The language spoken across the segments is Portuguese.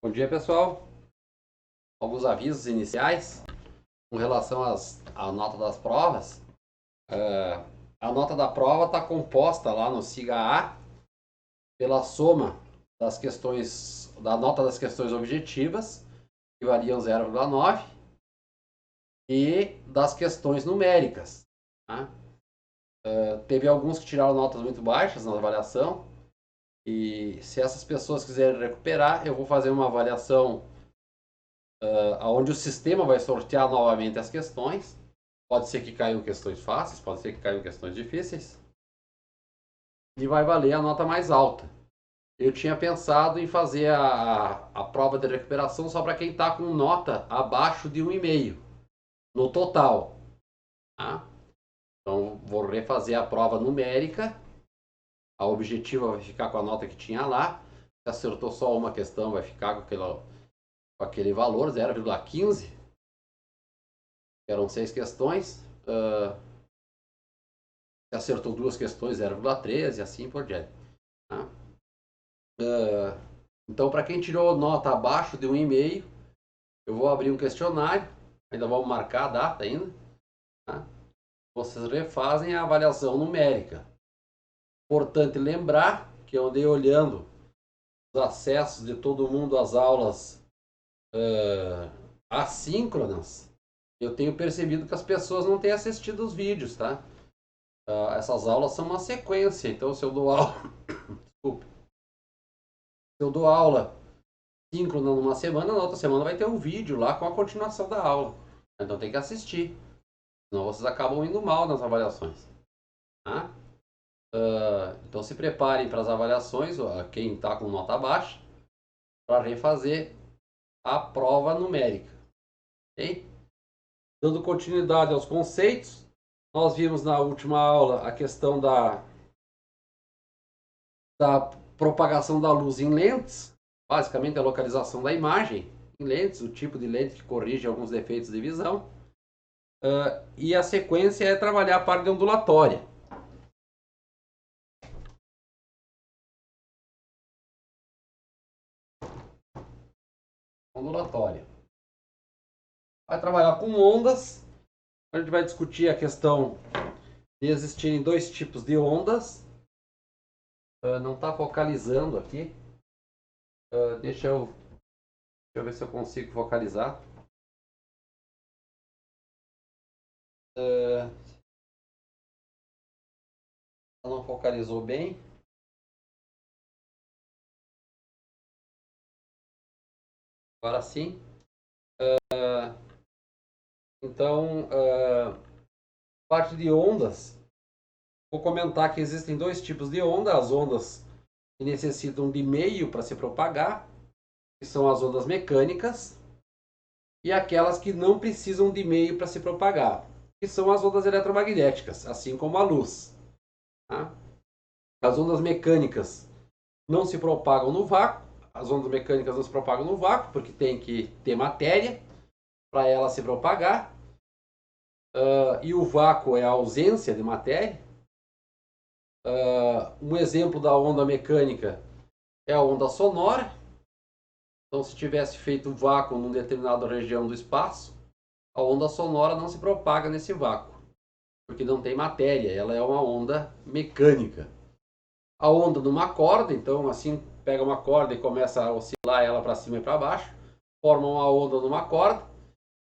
Bom dia, pessoal. Alguns avisos iniciais com relação à nota das provas. A nota da prova está composta lá no SIGA-A pela soma das questões, da nota das questões objetivas, que variam 0,9, e das questões numéricas. Tá? Teve alguns que tiraram notas muito baixas na avaliação, e se essas pessoas quiserem recuperar, eu vou fazer uma avaliação onde o sistema vai sortear novamente as questões. Pode ser que caiam questões fáceis, pode ser que caiam questões difíceis. E vai valer a nota mais alta. Eu tinha pensado em fazer a prova de recuperação só para quem está com nota abaixo de 1,5 no total. Tá? Então vou refazer a prova numérica. A objetiva vai ficar com a nota que tinha lá. Se acertou só uma questão, vai ficar com aquele valor, 0,15. Eram 6 questões. Se acertou 2 questões, 0,13 e assim por diante. Tá? Então, para quem tirou nota abaixo de 1,5, eu vou abrir um questionário. Ainda vamos marcar a data ainda. Tá? Vocês refazem a avaliação numérica. Importante lembrar que eu andei olhando os acessos de todo mundo às aulas assíncronas. Eu tenho percebido que as pessoas não têm assistido os vídeos, tá? Essas aulas são uma sequência. Então, se eu dou aula... Desculpe. Se eu dou aula síncrona numa semana, na outra semana vai ter um vídeo lá com a continuação da aula. Então tem que assistir. Senão vocês acabam indo mal nas avaliações. Tá? Então se preparem para as avaliações, quem está com nota baixa, para refazer a prova numérica. Okay? Dando continuidade aos conceitos, nós vimos na última aula a questão da propagação da luz em lentes, basicamente a localização da imagem em lentes, o tipo de lente que corrige alguns defeitos de visão. E a sequência é trabalhar a parte ondulatória. Ondulatória. Vai trabalhar com ondas. A gente vai discutir a questão de existirem dois tipos de ondas. Não está focalizando aqui. Deixa eu ver se eu consigo focalizar. Não focalizou bem. Agora sim. Então, parte de ondas. Vou comentar que existem dois tipos de onda. As ondas que necessitam de meio para se propagar, que são as ondas mecânicas, e aquelas que não precisam de meio para se propagar, que são as ondas eletromagnéticas, assim como a luz. Tá? As ondas mecânicas não se propagam no vácuo. As ondas mecânicas não se propagam no vácuo, porque tem que ter matéria para ela se propagar. E o vácuo é a ausência de matéria. Um exemplo da onda mecânica é a onda sonora. Então, se tivesse feito vácuo em determinada região do espaço, a onda sonora não se propaga nesse vácuo, porque não tem matéria, ela é uma onda mecânica. A onda numa corda, então, assim, pega uma corda e começa a oscilar ela para cima e para baixo, forma uma onda numa corda.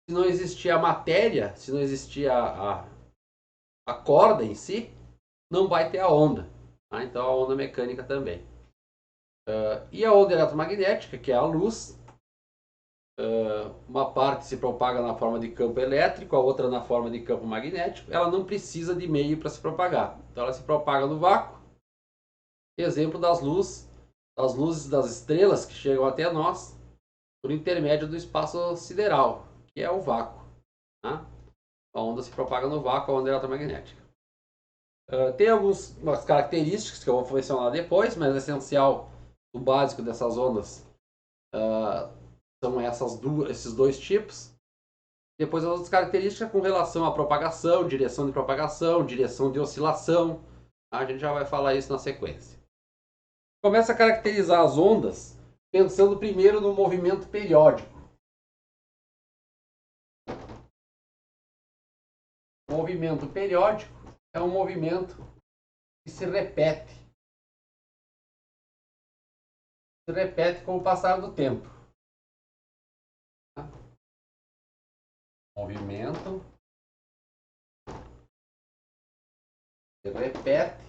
Se não existir a matéria, se não existir a corda em si, não vai ter a onda. Tá? Então, a onda mecânica também. E a onda eletromagnética, que é a luz, uma parte se propaga na forma de campo elétrico, a outra na forma de campo magnético. Ela não precisa de meio para se propagar. Então ela se propaga no vácuo. Exemplo das luzes das estrelas que chegam até nós por intermédio do espaço sideral, que é o vácuo. Tá? A onda se propaga no vácuo, a onda eletromagnética. Tem algumas características que eu vou mencionar depois, mas é essencial, o básico dessas ondas são esses dois tipos. Depois as outras características com relação à propagação, direção de propagação, direção de oscilação. A gente já vai falar isso na sequência. Começa a caracterizar as ondas Pensando primeiro no movimento periódico. O movimento periódico é um movimento que se repete. Se repete com o passar do tempo. Movimento se repete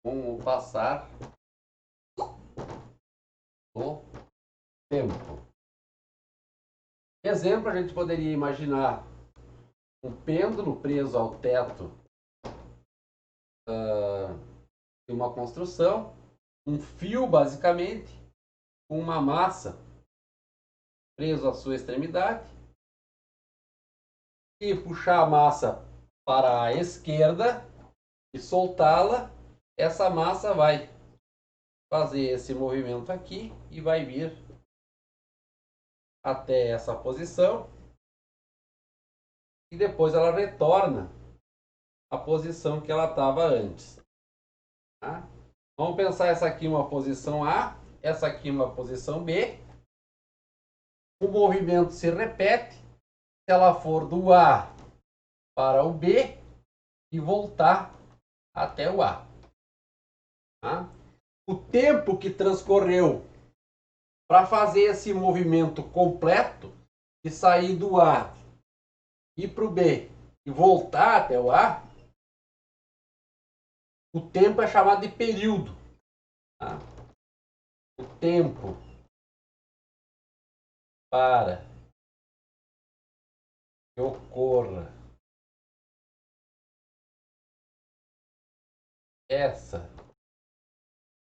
com o passar do tempo. Exemplo, a gente poderia imaginar um pêndulo preso ao teto de uma construção, um fio basicamente, com uma massa preso à sua extremidade, e puxar a massa para a esquerda e soltá-la, essa massa vai fazer esse movimento aqui e vai vir até essa posição e depois ela retorna à posição que ela estava antes. Tá? Vamos pensar essa aqui uma posição A, essa aqui uma posição B. O movimento se repete se ela for do A para o B e voltar até o A. Tá? O tempo que transcorreu para fazer esse movimento completo, de sair do A, ir para o B e voltar até o A, o tempo é chamado de período. Tá? O tempo para que ocorra essa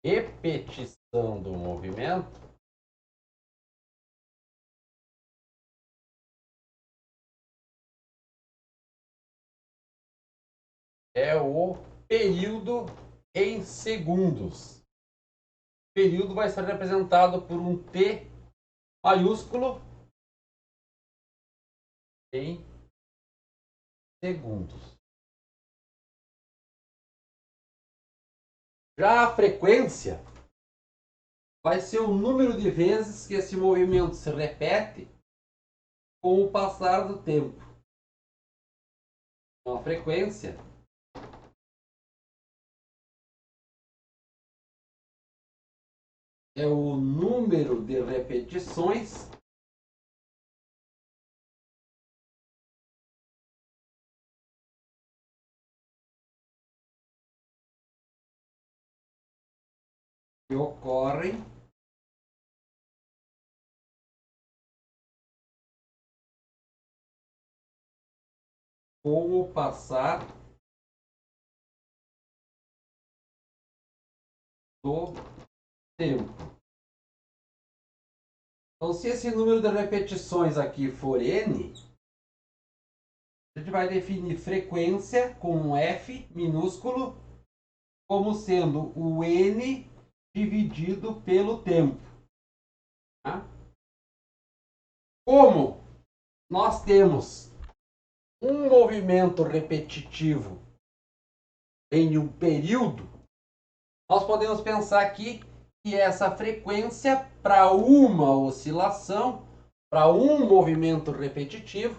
repetição do movimento é o período em segundos. O período vai ser representado por um T maiúsculo em segundos. Já a frequência vai ser o número de vezes que esse movimento se repete com o passar do tempo. Então, a frequência é o número de repetições que ocorrem com o passar do tempo. Então, se esse número de repetições aqui for n, a gente vai definir frequência com um F minúsculo como sendo o n dividido pelo tempo. Tá? Como nós temos um movimento repetitivo em um período, nós podemos pensar aqui que essa frequência para uma oscilação, para um movimento repetitivo,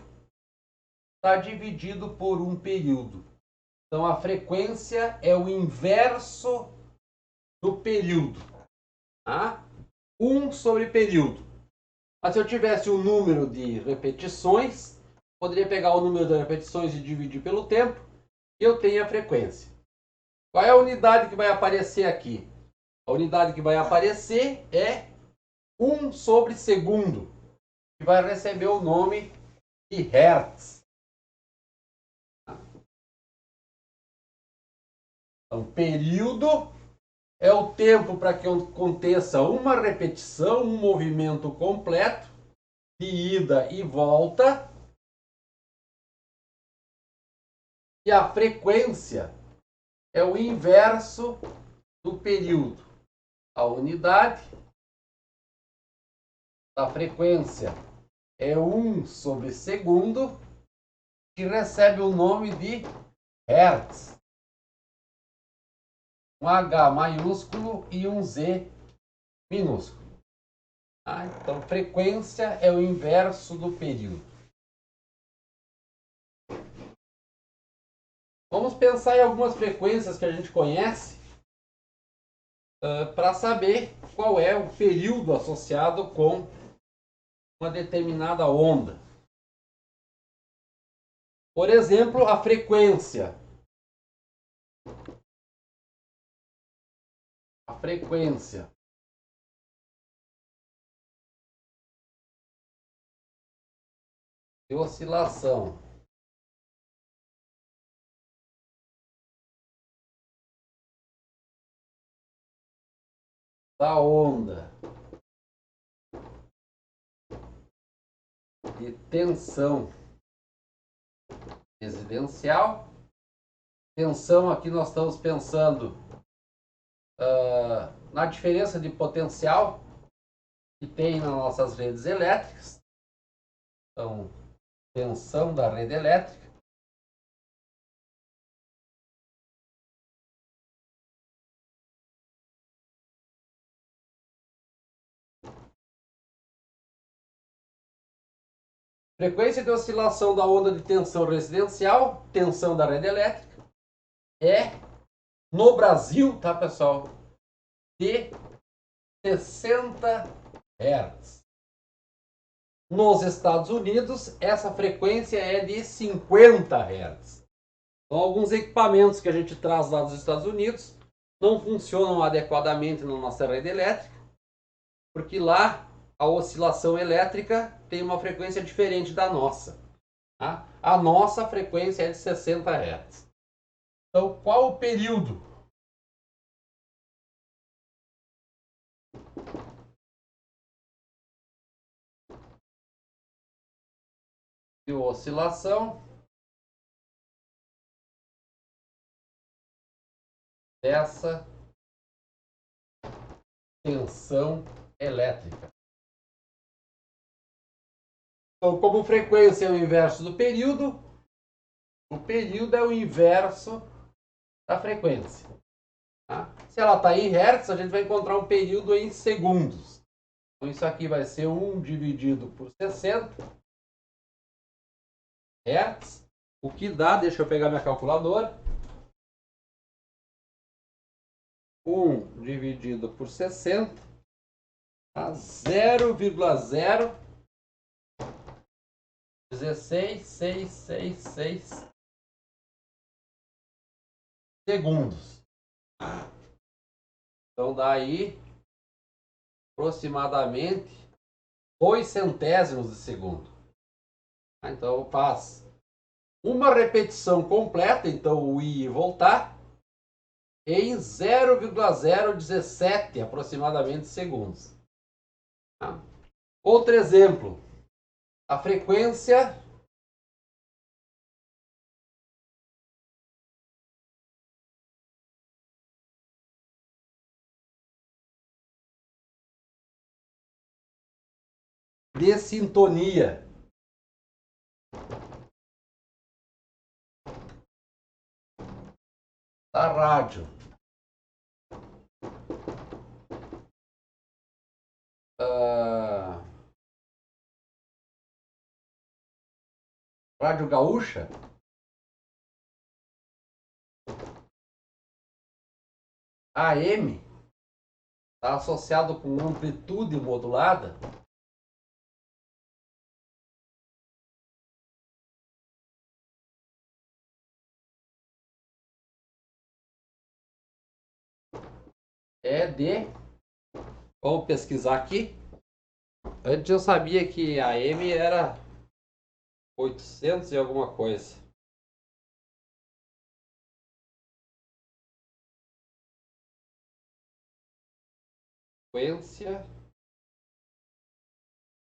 está dividido por um período. Então a frequência é o inverso do período. Tá? 1 sobre período. Mas se eu tivesse um número de repetições, poderia pegar o número de repetições e dividir pelo tempo, e eu tenho a frequência. Qual é a unidade que vai aparecer aqui? A unidade que vai aparecer é 1 sobre segundo, que vai receber o nome de Hertz. Então, período é o tempo para que aconteça uma repetição, um movimento completo, de ida e volta. E a frequência é o inverso do período. A unidade da frequência é 1 sobre segundo, que recebe o nome de Hertz. um H maiúsculo e um Z minúsculo. Então, frequência é o inverso do período. Vamos pensar em algumas frequências que a gente conhece para saber qual é o período associado com uma determinada onda. Por exemplo, a frequência. A frequência de oscilação da onda de tensão residencial. Tensão, aqui nós estamos pensando na diferença de potencial que tem nas nossas redes elétricas. Então, tensão da rede elétrica. Frequência de oscilação da onda de tensão residencial, tensão da rede elétrica, é, no Brasil, tá, pessoal, de 60 Hz. Nos Estados Unidos, essa frequência é de 50 Hz. Então, alguns equipamentos que a gente traz lá dos Estados Unidos não funcionam adequadamente na nossa rede elétrica, porque lá a oscilação elétrica tem uma frequência diferente da nossa. Tá? A nossa frequência é de 60 Hz. Então, qual o período de oscilação dessa tensão elétrica? Então, como frequência é o inverso do período, o período é o inverso da frequência. Tá? Se ela está em hertz, a gente vai encontrar um período em segundos. Então, isso aqui vai ser 1 dividido por 60 Hz. O que dá, deixa eu pegar minha calculadora. 1 dividido por 60 dá 0,016666 segundos. Então dá aí aproximadamente 2 centésimos de segundo. Então faz uma repetição completa, então o ir e voltar, em 0,017 aproximadamente segundos. Outro exemplo, a frequência de sintonia da rádio. Rádio Gaúcha, AM, está associado com amplitude modulada. É de... Vamos pesquisar aqui. Antes eu sabia que a AM era 800 e alguma coisa. Frequência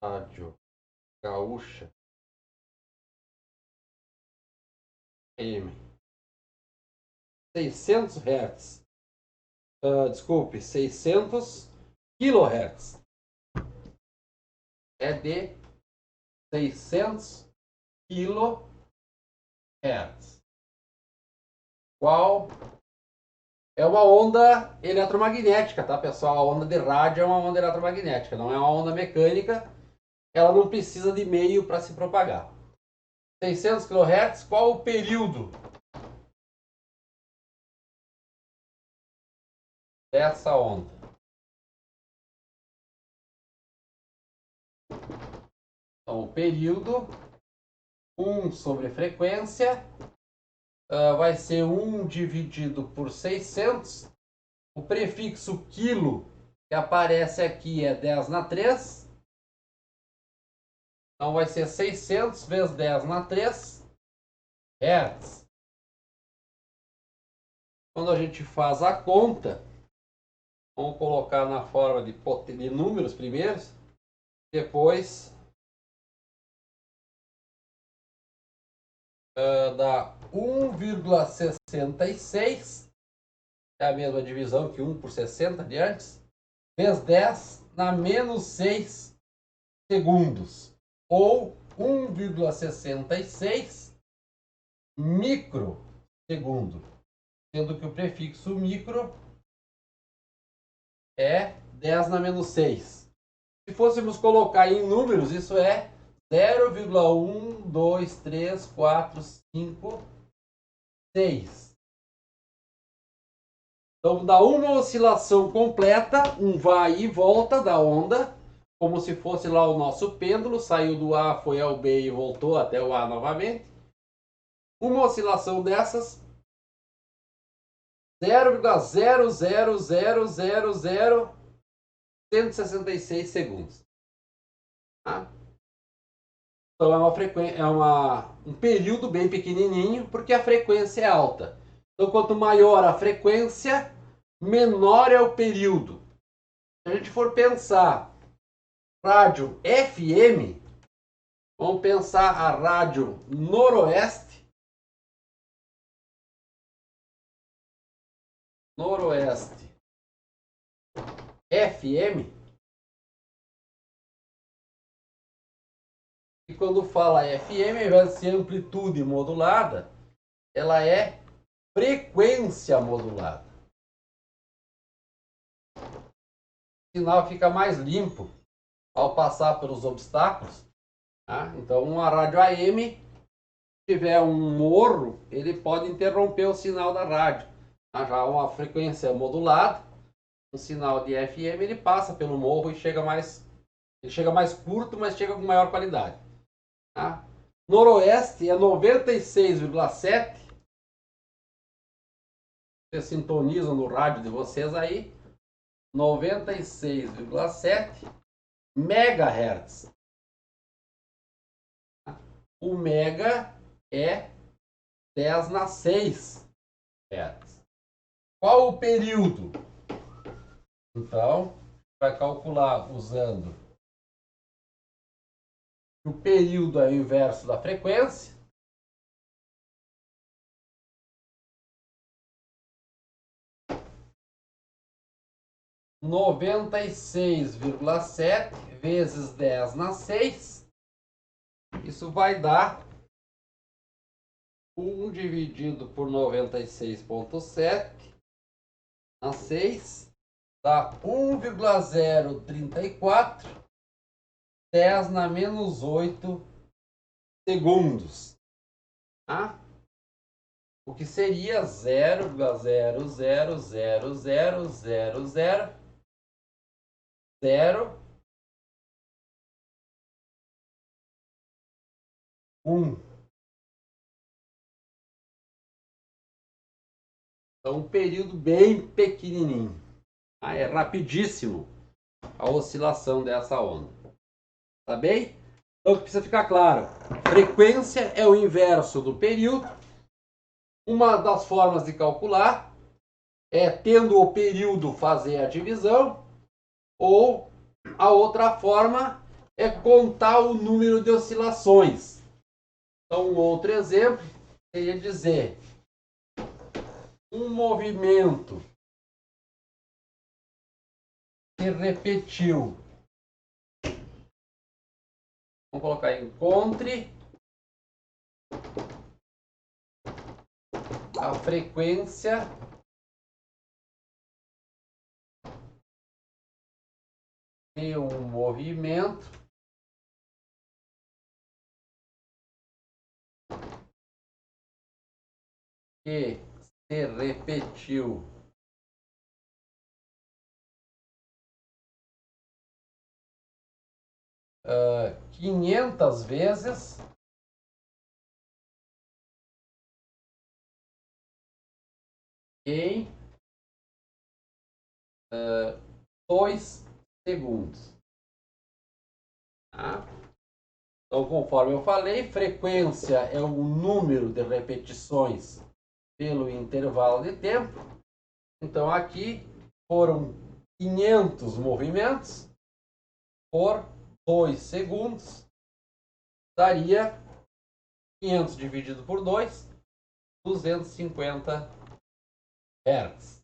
Rádio Gaúcha AM 600 Hz. Desculpe, 600 kHz. É de 600 kHz. Qual É uma onda eletromagnética, tá, pessoal? A onda de rádio é uma onda eletromagnética, não é uma onda mecânica. Ela não precisa de meio para se propagar. 600 kHz, qual o período dessa onda? Então, o período 1 sobre frequência vai ser 1 dividido por 600. O prefixo quilo que aparece aqui é 10 na 3. Então vai ser 600 vezes 10 na 3 Hz. Quando a gente faz a conta, vamos colocar na forma de números primeiros, depois dá 1,66, é a mesma divisão que 1 por 60 de antes, vezes 10 na menos 6 segundos, ou 1,66 microsegundo, sendo que o prefixo micro é 10 na menos 6. Se fôssemos colocar em números, isso é 0,1, 2, 3, 4, 5, 6. Então dá uma oscilação completa, um vai e volta da onda, como se fosse lá o nosso pêndulo, saiu do A, foi ao B e voltou até o A novamente. Uma oscilação dessas, 0,0000166 segundos. Tá? Então é uma frequência, um período bem pequenininho, porque a frequência é alta. Então quanto maior a frequência, menor é o período. Se a gente for pensar rádio FM, vamos pensar a rádio Noroeste. Noroeste FM. E quando fala FM, ao invés de ser amplitude modulada, ela é frequência modulada. O sinal fica mais limpo ao passar pelos obstáculos. Tá? Então, uma rádio AM, se tiver um morro, ele pode interromper o sinal da rádio. Tá? Já uma frequência modulada, um sinal de FM, ele passa pelo morro e chega mais curto, mas chega com maior qualidade. Tá? Noroeste é 96,7. Vocês sintonizam no rádio de vocês aí. 96,7 megahertz. O mega é 10 na 6 Hz. Qual o período? Então, vai calcular usando o período é o inverso da frequência. Noventa e 96,7 vezes 10 na 6. Isso vai dar 1 dividido por 96,7 na 6 dá 1,034 10 na menos 8 segundos. Tá? O que seria 0,0000001. Então, um período bem pequenininho. Tá? É rapidíssimo a oscilação dessa onda. Tá bem? Então, precisa ficar claro. Frequência é o inverso do período. Uma das formas de calcular é, tendo o período, fazer a divisão, ou a outra forma é contar o número de oscilações. Então, um outro exemplo seria dizer um movimento se repetiu. Vamos colocar encontre a frequência de um movimento que se repetiu uh, 500 vezes em 2 segundos. Tá? Então, conforme eu falei, frequência é o número de repetições pelo intervalo de tempo. Então, aqui foram 500 movimentos por 2 segundos. Daria 500 dividido por 2, 250 Hz.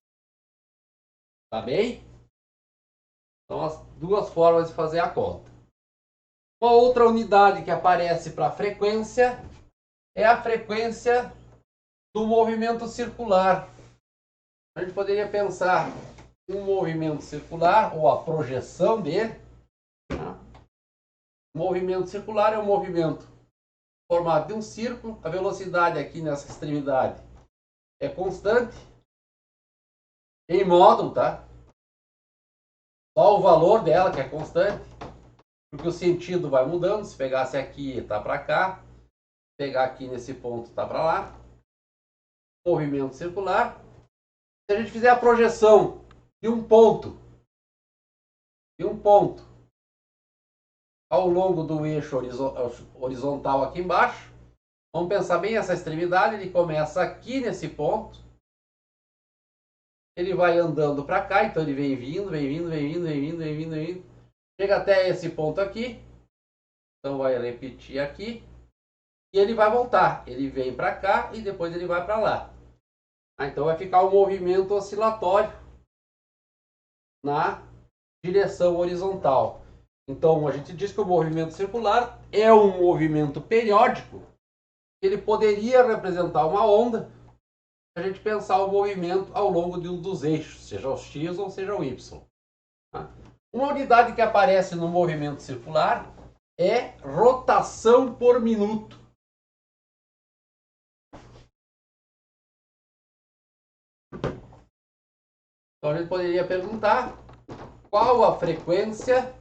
Tá bem? Então, as duas formas de fazer a conta. Uma outra unidade que aparece para a frequência é a frequência do movimento circular. A gente poderia pensar um movimento circular ou a projeção dele. Tá? O movimento circular é um movimento formado de um círculo. A velocidade aqui nessa extremidade é constante em módulo, tá? Só o valor dela que é constante, porque o sentido vai mudando. Se pegasse aqui, tá para cá. Se pegar aqui nesse ponto, tá para lá. Movimento circular. Se a gente fizer a projeção de um ponto ao longo do eixo horizontal aqui embaixo, vamos pensar bem essa extremidade. Ele começa aqui nesse ponto, ele vai andando para cá, então ele vem vindo, chega até esse ponto aqui, então vai repetir aqui, e ele vai voltar, ele vem para cá e depois ele vai para lá. Então vai ficar um movimento oscilatório na direção horizontal. Então a gente diz que o movimento circular é um movimento periódico. Ele poderia representar uma onda se a gente pensar o movimento ao longo de um dos eixos, seja o X ou seja o Y. Uma unidade que aparece no movimento circular é rotação por minuto. Então a gente poderia perguntar qual a frequência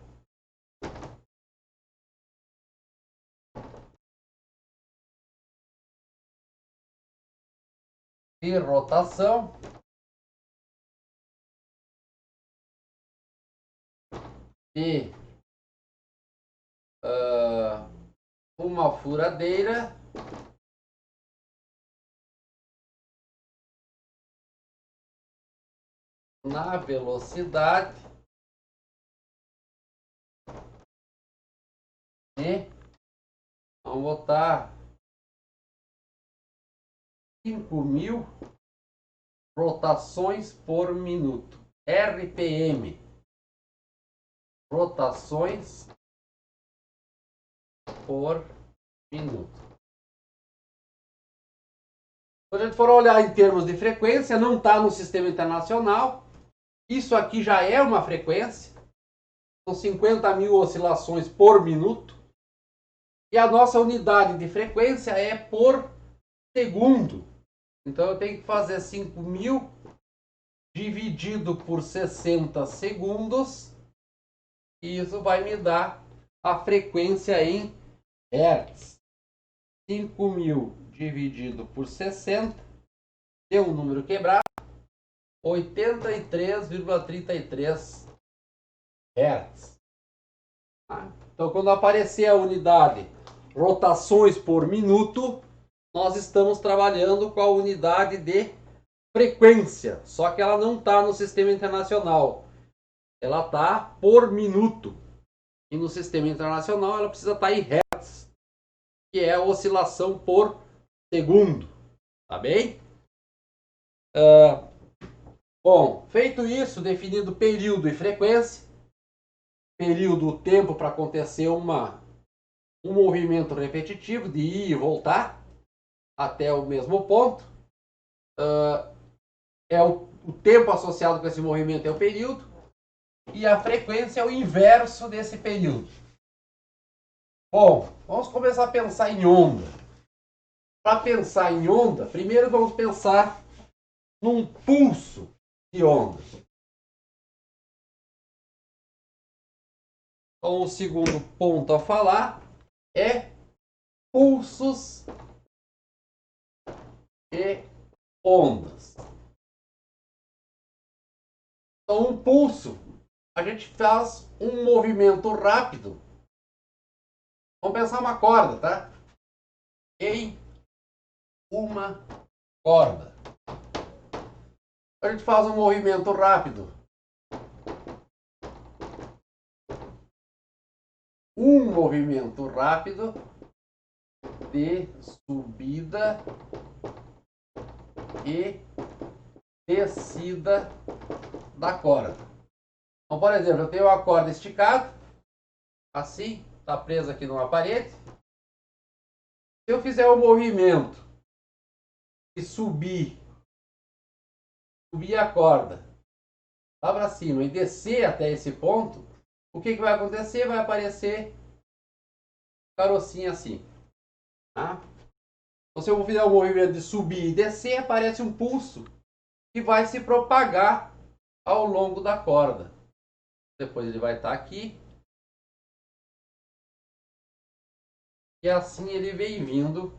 de rotação de uma furadeira na velocidade de, vamos botar 5.000 rotações por minuto, RPM, rotações por minuto. Quando a gente for olhar em termos de frequência, não está no sistema internacional. Isso aqui já é uma frequência. São 50.000 oscilações por minuto. E a nossa unidade de frequência é por segundo. Então eu tenho que fazer 5.000 dividido por 60 segundos. E isso vai me dar a frequência em Hertz. 5.000 dividido por 60, deu um número quebrado, 83,33 Hz. Então, quando aparecer a unidade rotações por minuto, nós estamos trabalhando com a unidade de frequência, só que ela não está no sistema internacional, ela está por minuto. E no sistema internacional ela precisa estar em Hz, que é a oscilação por segundo, tá bem? Bom, feito isso, definido período e frequência, período, o tempo para acontecer um movimento repetitivo de ir e voltar até o mesmo ponto, o tempo associado com esse movimento é o período, e a frequência é o inverso desse período. Bom, vamos começar a pensar em onda. Para pensar em onda, primeiro vamos pensar num pulso de onda. Então, o segundo ponto a falar é pulsos e ondas. Então, um pulso, a gente faz um movimento rápido. Vamos pensar uma corda, tá? Em uma corda. A gente faz um movimento rápido. Um movimento rápido de subida e descida da corda. Então, por exemplo, eu tenho a corda esticada, assim, está presa aqui numa parede. Se eu fizer o movimento de subir a corda lá para cima e descer até esse ponto, o que vai acontecer? Vai aparecer carocinha assim. Tá? Então, se eu fizer o movimento de subir e descer, aparece um pulso que vai se propagar ao longo da corda. Depois ele vai estar aqui. E assim ele vem vindo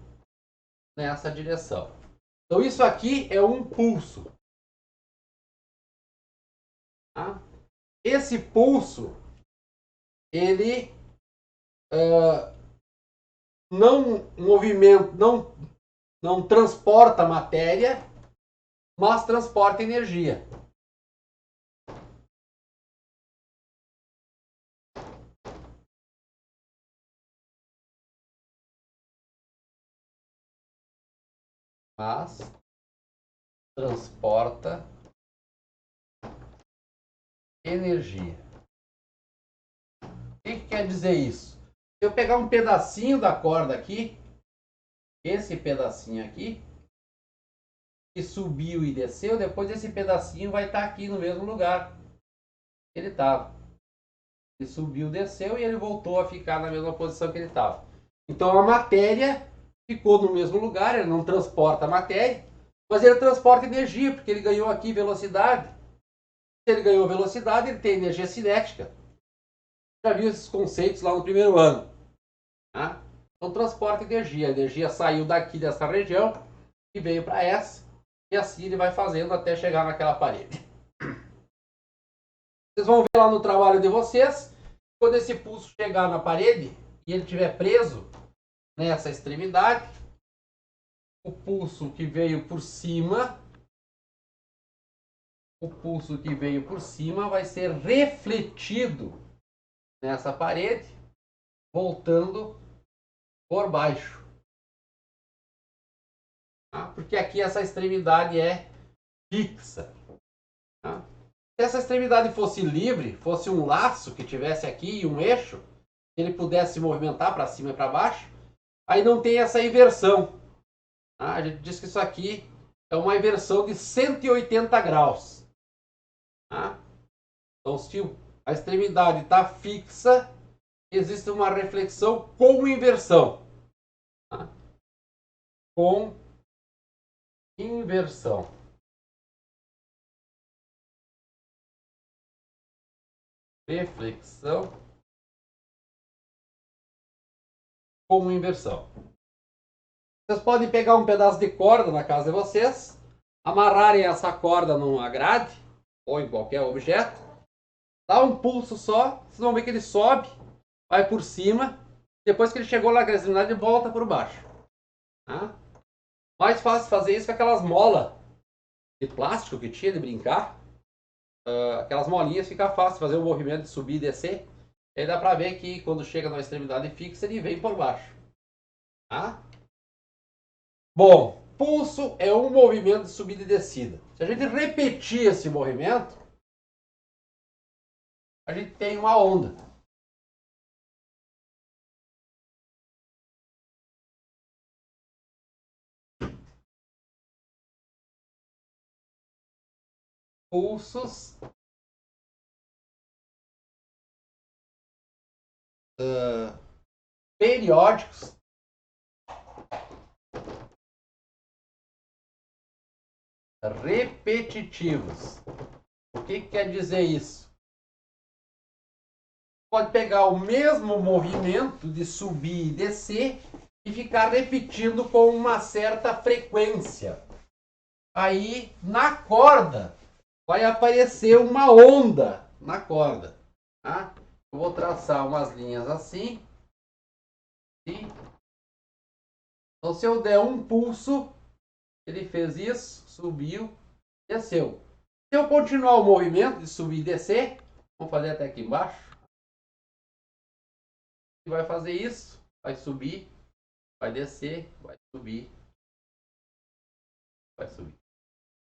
nessa direção. Então isso aqui é um pulso. Tá? Esse pulso, ele não movimenta, não transporta matéria, mas transporta energia. Mas transporta energia. O que quer dizer isso? Se eu pegar um pedacinho da corda aqui, esse pedacinho aqui, que subiu e desceu, depois esse pedacinho vai estar aqui no mesmo lugar que ele estava. Ele subiu, desceu e ele voltou a ficar na mesma posição que ele estava. Então a matéria ficou no mesmo lugar, ele não transporta matéria, mas ele transporta energia, porque ele ganhou aqui velocidade. Se ele ganhou velocidade, ele tem energia cinética. Já viu esses conceitos lá no primeiro ano. Tá? Então transporta energia. A energia saiu daqui dessa região e veio para essa. E assim ele vai fazendo até chegar naquela parede. Vocês vão ver lá no trabalho de vocês, quando esse pulso chegar na parede e ele estiver preso nessa extremidade, o pulso que veio por cima, vai ser refletido nessa parede, voltando por baixo. Tá? Porque aqui essa extremidade é fixa. Tá? Se essa extremidade fosse livre, fosse um laço que tivesse aqui e um eixo, ele pudesse se movimentar para cima e para baixo, aí não tem essa inversão. Tá? A gente diz que isso aqui é uma inversão de 180 graus. Tá? Então, se a extremidade está fixa, existe uma reflexão com inversão. Tá? Com inversão. Reflexão com inversão. Vocês podem pegar um pedaço de corda na casa de vocês, amarrarem essa corda numa grade ou em qualquer objeto, dá um pulso só, vocês vão ver que ele sobe, vai por cima, depois que ele chegou lá na extremidade, ele volta por baixo. Tá? Mais fácil fazer isso com aquelas molas de plástico que tinha de brincar. Aquelas molinhas fica fácil fazer o movimento de subir e descer. Aí dá pra ver que quando chega na extremidade fixa, ele vem por baixo. Tá? Bom, pulso é um movimento de subida e descida. Se a gente repetir esse movimento, a gente tem uma onda. Pulsos periódicos repetitivos. O que quer dizer isso? Pode pegar o mesmo movimento de subir e descer e ficar repetindo com uma certa frequência. Aí, na corda, vai aparecer uma onda na corda. Tá? Eu vou traçar umas linhas assim. Então, se eu der um pulso, ele fez isso, subiu, desceu. Se eu continuar o movimento de subir e descer, vamos fazer até aqui embaixo. Vai fazer isso, vai subir, vai descer, vai subir, vai subir.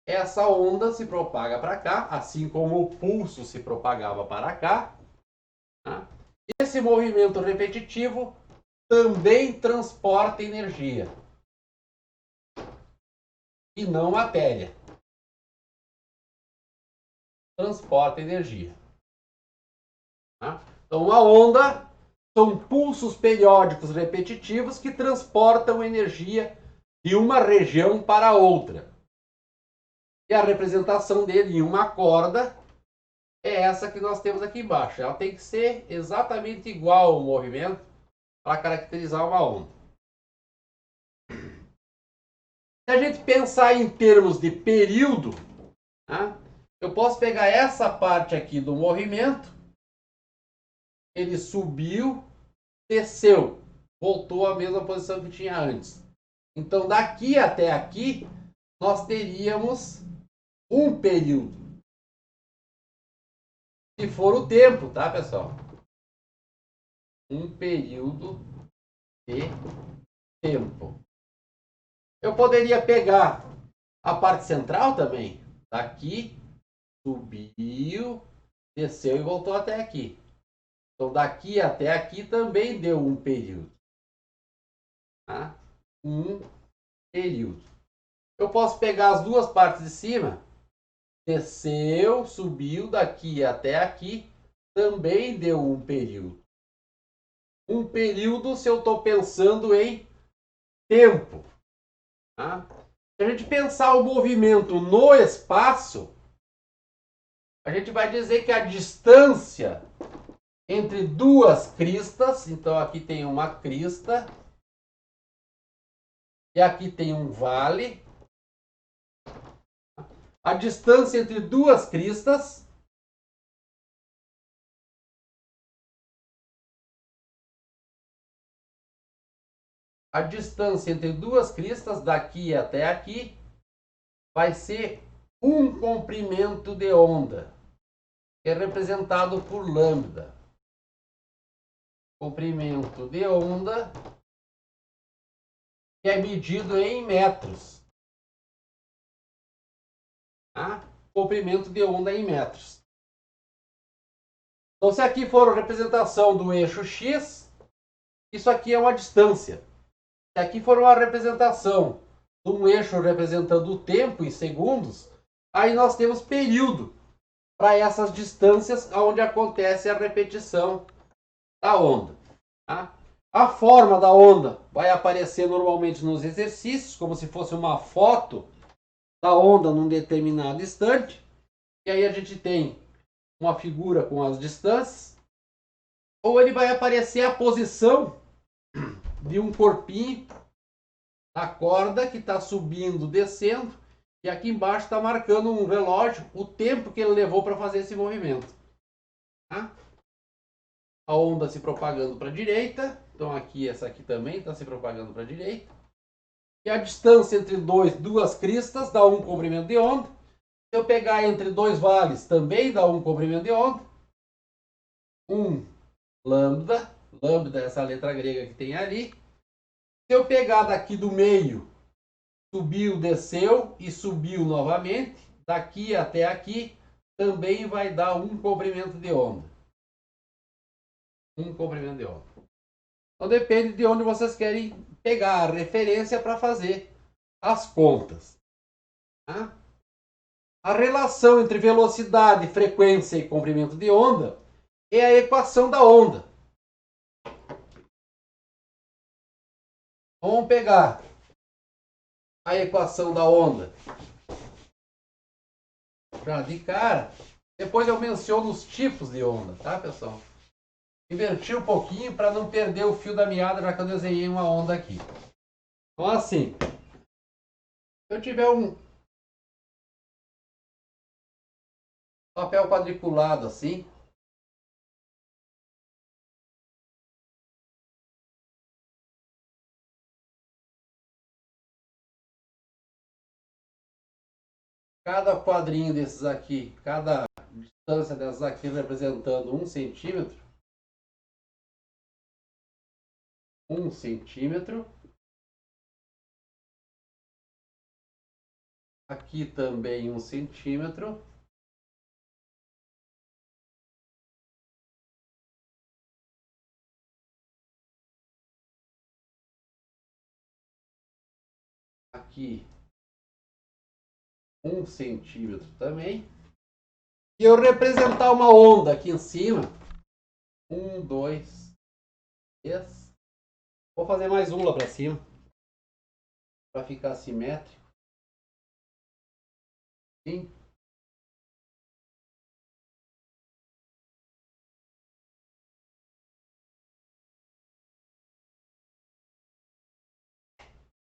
Essa onda se propaga para cá, assim como o pulso se propagava para cá. Tá? Esse movimento repetitivo também transporta energia e não matéria. Transporta energia. Tá? Então, a onda são pulsos periódicos repetitivos que transportam energia de uma região para outra. E a representação dele em uma corda é essa que nós temos aqui embaixo. Ela tem que ser exatamente igual ao movimento para caracterizar uma onda. Se a gente pensar em termos de período, tá? Eu posso pegar essa parte aqui do movimento, ele subiu, desceu, voltou à mesma posição que tinha antes. Então, daqui até aqui, nós teríamos um período. Se for o tempo, tá, pessoal? Um período de tempo. Eu poderia pegar a parte central também. Daqui, subiu, desceu e voltou até aqui. Então, daqui até aqui também deu um período. Tá? Um período. Eu posso pegar as duas partes de cima. Desceu, subiu daqui até aqui. Também deu um período. Um período se eu estou pensando em tempo. Tá? Se a gente pensar o movimento no espaço, a gente vai dizer que a distância entre duas cristas, então aqui tem uma crista e aqui tem um vale. A distância entre duas cristas daqui até aqui vai ser um comprimento de onda, que é representado por lambda. Comprimento de onda que é medido em metros. Tá? Comprimento de onda em metros. Então, se aqui for a representação do eixo x, isso aqui é uma distância. Se aqui for uma representação de um eixo representando o tempo em segundos, aí nós temos período para essas distâncias onde acontece a repetição da onda. Tá? A forma da onda vai aparecer normalmente nos exercícios, como se fosse uma foto da onda num determinado instante. E aí a gente tem uma figura com as distâncias. Ou ele vai aparecer a posição de um corpinho da corda que está subindo, descendo. E aqui embaixo está marcando um relógio, o tempo que ele levou para fazer esse movimento. Tá? A onda se propagando para a direita. Então aqui, essa aqui também está se propagando para a direita. E a distância entre duas cristas dá um comprimento de onda. Se eu pegar entre dois vales, também dá um comprimento de onda. Um lambda. Lambda é essa letra grega que tem ali. Se eu pegar daqui do meio, subiu, desceu e subiu novamente, daqui até aqui, também vai dar um comprimento de onda. Um comprimento de onda. Então depende de onde vocês querem pegar a referência para fazer as contas. Tá? A relação entre velocidade, frequência e comprimento de onda é a equação da onda. vamos pegar a equação da onda. Já de cara. Depois eu menciono os tipos de onda, tá, pessoal? Inverti um pouquinho para não perder o fio da meada, já que eu desenhei uma onda aqui. Então, assim, se eu tiver um papel quadriculado assim, cada quadrinho desses aqui, cada distância dessas aqui representando 1 centímetro. 1 centímetro. Aqui também 1 centímetro. Aqui 1 centímetro também. E eu representar uma onda aqui em cima. 1, 2, 3. Vou fazer mais um lá para cima. Para ficar simétrico. Sim.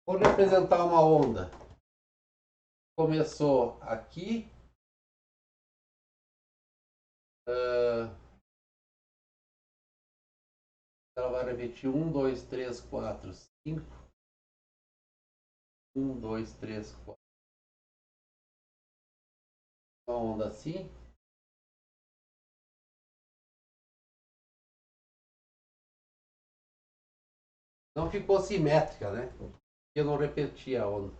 Vou representar uma onda. Começou aqui. Ela vai repetir 1, 2, 3, 4, 5. 1, 2, 3, 4. Uma onda assim. Não ficou simétrica, né? Eu não repeti a onda.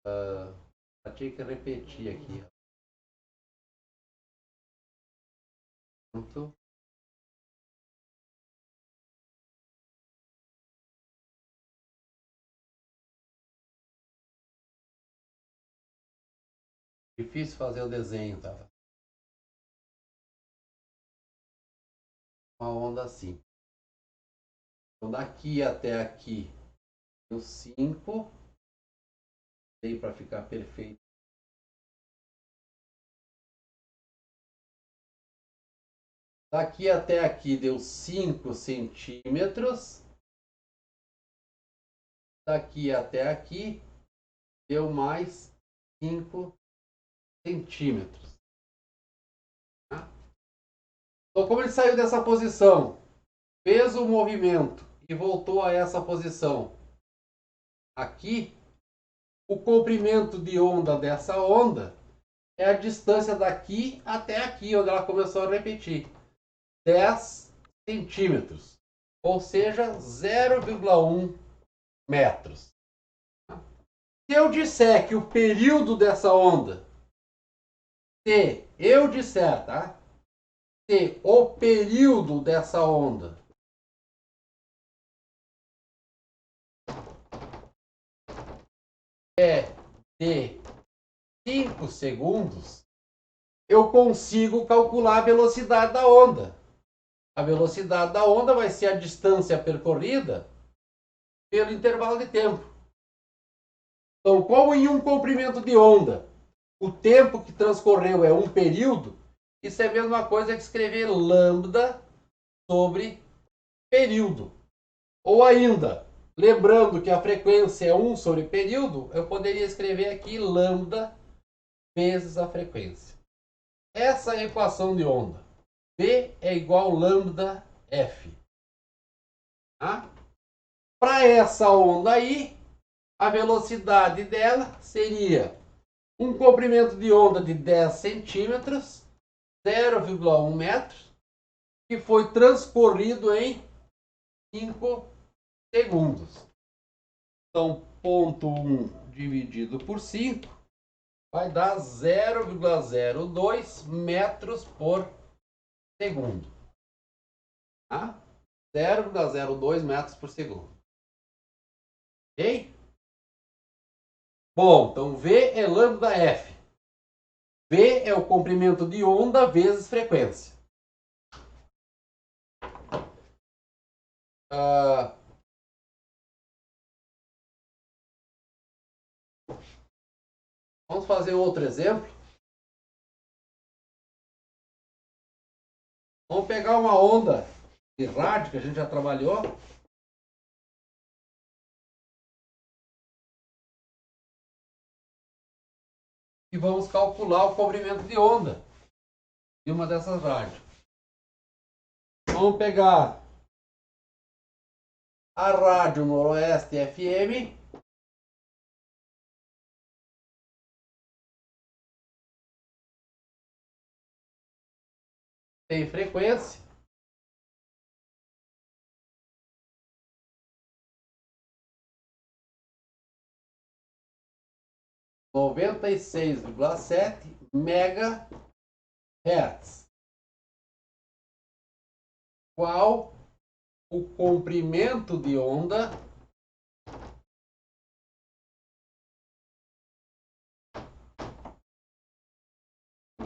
Eu tinha que repetir aqui. Pronto. Difícil fazer o desenho, tá? Uma onda assim. Então daqui até aqui deu 5. Tem para ficar perfeito. Daqui até aqui deu 5 centímetros. Daqui até aqui deu mais 5 centímetros. Tá? Então, como ele saiu dessa posição, fez o movimento e voltou a essa posição aqui, o comprimento de onda dessa onda é a distância daqui até aqui, onde ela começou a repetir. 10 centímetros, ou seja, 0,1 metros. Se eu disser que o período dessa onda, se eu disser, tá? Se o período dessa onda é de 5 segundos, eu consigo calcular a velocidade da onda. A velocidade da onda vai ser a distância percorrida pelo intervalo de tempo. Então, como em um comprimento de onda, o tempo que transcorreu é um período, isso é a mesma coisa que escrever lambda sobre período. Ou ainda, lembrando que a frequência é 1 sobre período, eu poderia escrever aqui lambda vezes a frequência. Essa é a equação de onda. V é igual a lambda F. Tá? Para essa onda aí, a velocidade dela seria um comprimento de onda de 10 centímetros, 0,1 metros, que foi transcorrido em 5 segundos. Então, ponto 1 dividido por 5 vai dar 0,02 metros por segundo. Tá? 0,02 metros por segundo. Ok? Bom, então V é lambda F. V é o comprimento de onda vezes frequência. Vamos fazer outro exemplo. Vamos pegar uma onda de rádio que a gente já trabalhou. E vamos calcular o comprimento de onda de uma dessas rádios. Vamos pegar a Rádio Noroeste FM. Tem frequência. Noventa e 96,7 MHz. Qual o comprimento de onda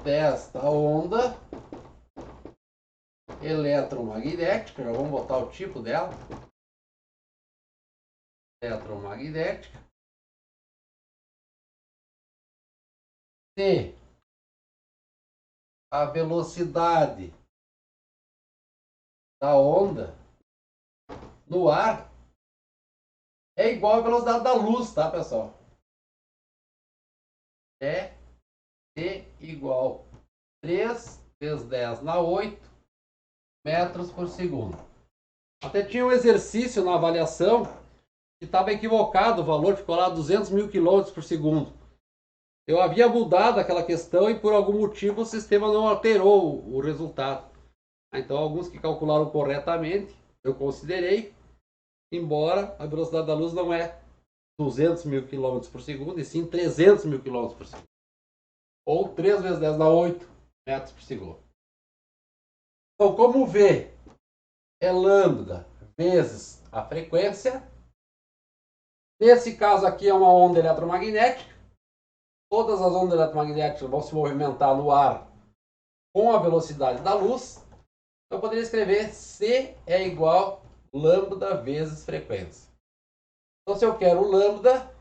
desta onda eletromagnética? Já vamos botar o tipo dela. Eletromagnética. Se a velocidade da onda no ar é igual à velocidade da luz, tá, pessoal? É T igual 3 vezes 10 na 8 metros por segundo. Até tinha um exercício na avaliação que estava equivocado, o valor ficou lá 200 mil quilômetros por segundo. Eu havia mudado aquela questão e por algum motivo o sistema não alterou o resultado. Então alguns que calcularam corretamente, eu considerei, embora a velocidade da luz não é 200 mil quilômetros por segundo, e sim 300 mil quilômetros por segundo. Ou 3 vezes 10 dá 8 metros por segundo. Então, como V é lambda vezes a frequência, nesse caso aqui é uma onda eletromagnética, todas as ondas eletromagnéticas vão se movimentar no ar com a velocidade da luz, eu poderia escrever C é igual a lambda vezes frequência. Então, se eu quero o lambda,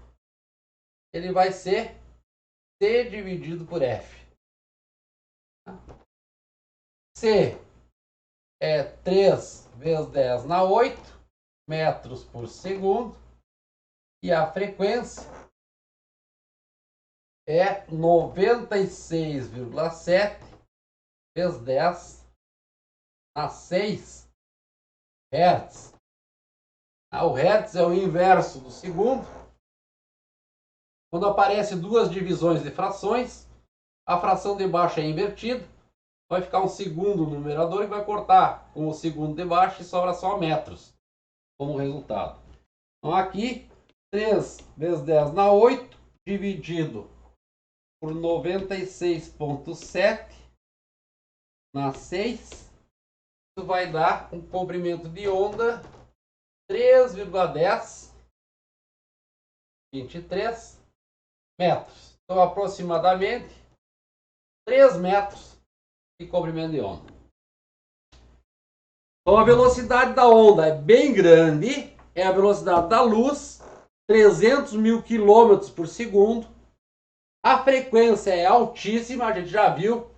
ele vai ser C dividido por F. C é 3 vezes 10 na 8 metros por segundo. E a frequência é 96,7 vezes 10 na 6 Hz. O Hertz é o inverso do segundo. Quando aparece duas divisões de frações, a fração de baixo é invertida. Vai ficar um segundo no numerador e vai cortar com o segundo de baixo e sobra só metros como resultado. Então aqui, 3 vezes 10 na 8 dividido por 96,7 na 6, isso vai dar um comprimento de onda 3,10 23 metros. Então, aproximadamente 3 metros de comprimento de onda. Então, a velocidade da onda é bem grande, é a velocidade da luz, 300 mil quilômetros por segundo. A frequência é altíssima, a gente já viu,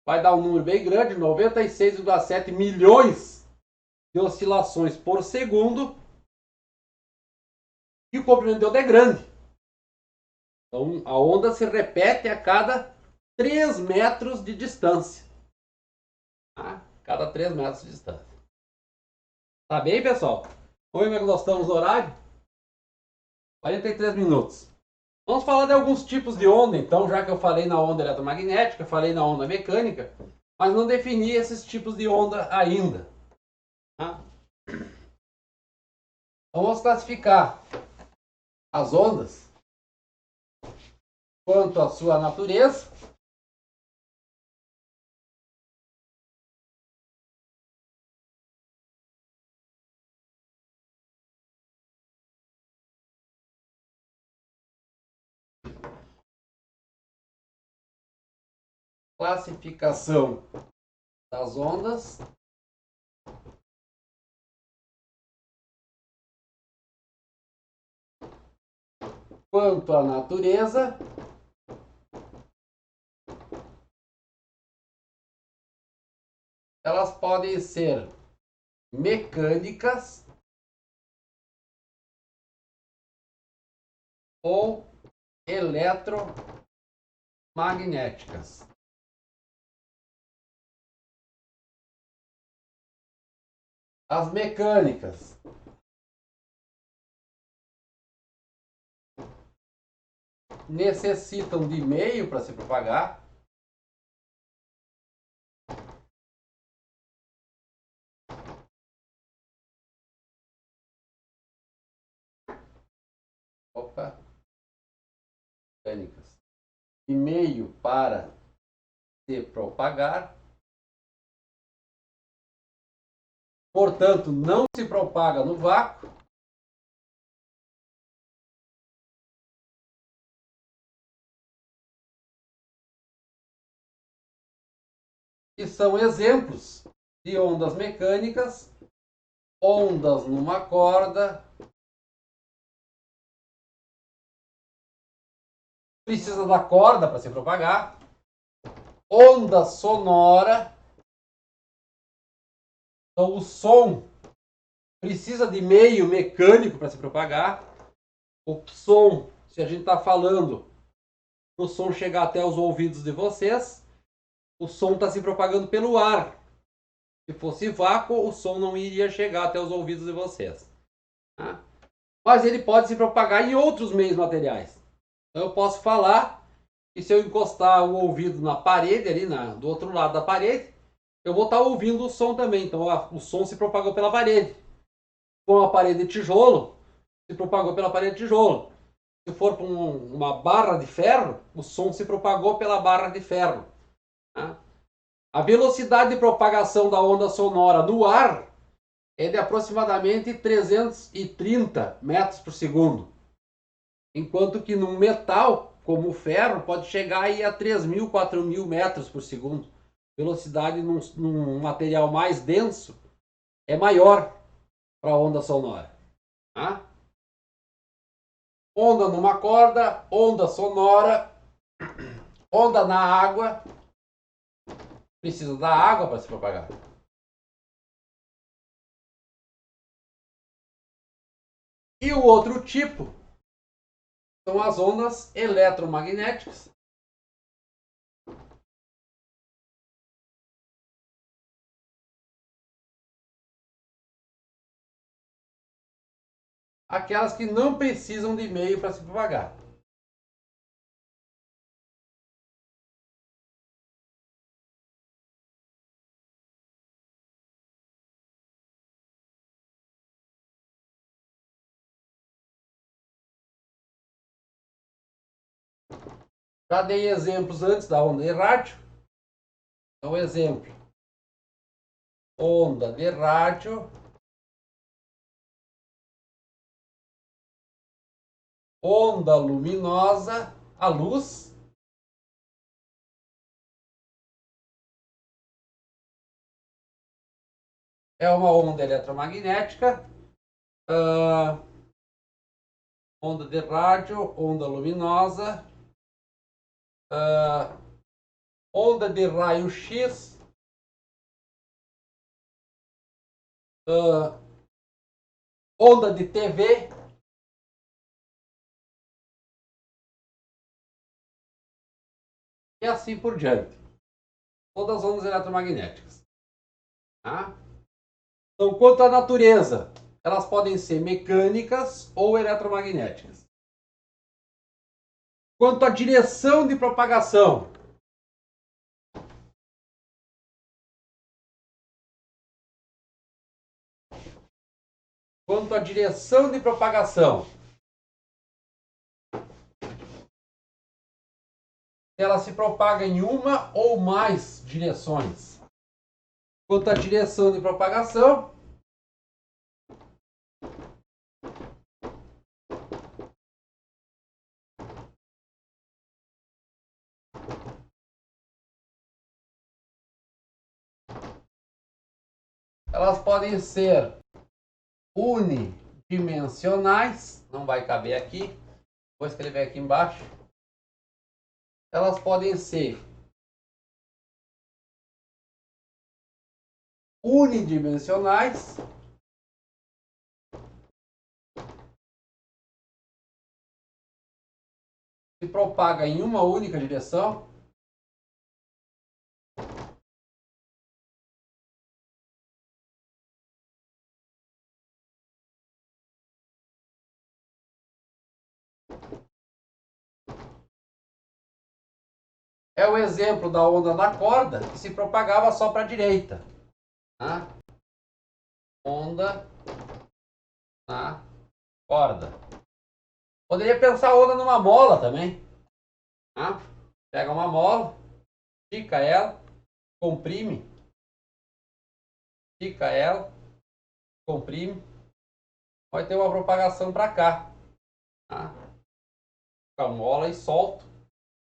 vai dar um número bem grande, 96,7 milhões de oscilações por segundo. E o comprimento de onda é grande. Então, a onda se repete a cada 3 metros de distância. Cada 3 metros de distância. Tá bem, pessoal? Vamos ver como é que nós estamos no horário? 43 minutos. Vamos falar de alguns tipos de onda, então, já que eu falei na onda eletromagnética, falei na onda mecânica, mas não defini esses tipos de onda ainda. Tá? Então, vamos classificar as ondas quanto à sua natureza. Classificação das ondas. Quanto à natureza. elas podem ser mecânicas ou eletromagnéticas. As mecânicas necessitam de meio para se propagar. Mecânicas. E meio para se propagar. Portanto, não se propaga no vácuo. E são exemplos de ondas mecânicas, ondas numa corda, precisa da corda para se propagar, onda sonora, então o som precisa de meio mecânico para se propagar. O som, se a gente está falando, para o som chegar até os ouvidos de vocês, o som está se propagando pelo ar. Se fosse vácuo, o som não iria chegar até os ouvidos de vocês. Tá? Mas ele pode se propagar em outros meios materiais. Então eu posso falar que se eu encostar o ouvido na parede, ali do outro lado da parede, eu vou estar ouvindo o som também. Então o som se propagou pela parede. Se for uma parede de tijolo, se propagou pela parede de tijolo. Se for para uma barra de ferro, o som se propagou pela barra de ferro. Tá? A velocidade de propagação da onda sonora no ar é de aproximadamente 330 metros por segundo. Enquanto que num metal, como o ferro, pode chegar aí a 3.000, 4.000 metros por segundo. Velocidade num material mais denso é maior para a onda sonora. Tá? Onda numa corda, onda sonora, onda na água. Precisa da água para se propagar. E o outro tipo são as ondas eletromagnéticas. Aquelas que não precisam de meio para se propagar. Já dei exemplos antes da onda de rádio. Então, exemplo. Onda de rádio. Onda luminosa, a luz. É uma onda eletromagnética. Onda de rádio, onda luminosa. Onda de raio-x. Onda de TV. E assim por diante. Todas as ondas eletromagnéticas. Tá? Então, quanto à natureza, elas podem ser mecânicas ou eletromagnéticas. Quanto à direção de propagação, ela se propaga em uma ou mais direções. Quanto à direção de propagação, elas podem ser unidimensionais, não vai caber aqui, vou escrever aqui embaixo. Elas podem ser unidimensionais se propaga em uma única direção é o exemplo da onda da corda que se propagava só para a direita. Tá? Onda na corda. Poderia pensar a onda numa mola também. Tá? Pega uma mola, estica ela, comprime, estica ela, comprime, vai ter uma propagação para cá. Tá? A mola e solto,